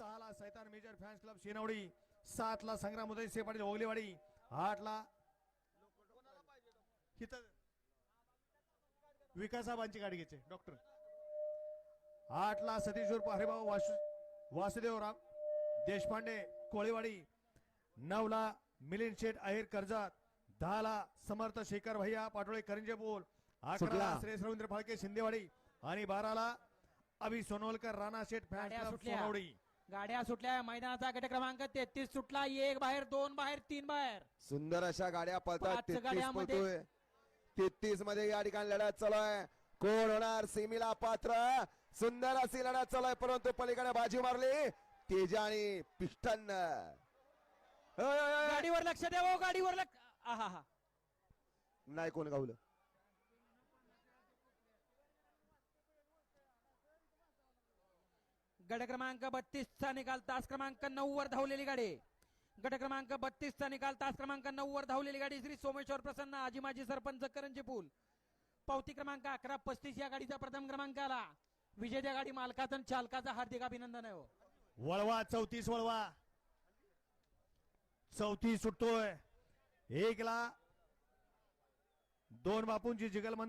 6 ला सैतान major fans club शेनवडी, 7 ला संग्राम उदयसिंह पाटील ओगलेवाडी, 8 ला विकासाबांची गाडी घ्यायचे डॉक्टर, 8 ला सतीश उर्फ हरिभाऊ वासुदेवराव देशपांडे कोळीवाडी, 9 ला मिलिंद शेठ अहिर कर्जत, 10 ला समर्थ शेखर भैया पाटोळे करंजेपूल, 11 ला श्रेयस रवींद्र फाळके शिंदेवाडी आणि 12 ला अभि सोनवलकर राणा शेठ फॅन्स क्लब सोनवडी. गाड्या सुटल्या. मैदानाचा गट क्रमांक 33 सुटला. 1 बाहेर, 2 बाहेर, 3 बाहेर. सुंदर अशा गाड्या पळतात. 5 गाड्यामध्ये 33 मध्ये या ठिकाणी लढत चालू आहे. कोण होणार सीमेला पात्र? सुंदर अशी लढत चालू आहे, परंतु पलीकडे बाजी मारली तेजा आणि पिस्टन. गाडीवर लक्ष द्यावं. गाडीवर लक्ष. आहा नाही कोण गावलं. गट क्रमांक 32 चा निकाल तास क्रमांक 9 वर धावलेली गाडी. गट क्रमांक 32 चा निकाल तास क्रमांक 9 वर धावलेली गाडी श्री सोमेश्वर प्रसन्न आजी माजी सरपंच करंजी पूल. पावती क्रमांक 1135 या गाडीचा प्रथम क्रमांक आला. विजेत्या गाडी मालकाचं आणि चालकाचं हार्दिक अभिनंदन आहे. वळवा 34 वळवा 34 सुटतोय. 1 ला 2 बापूंची जिगलमंद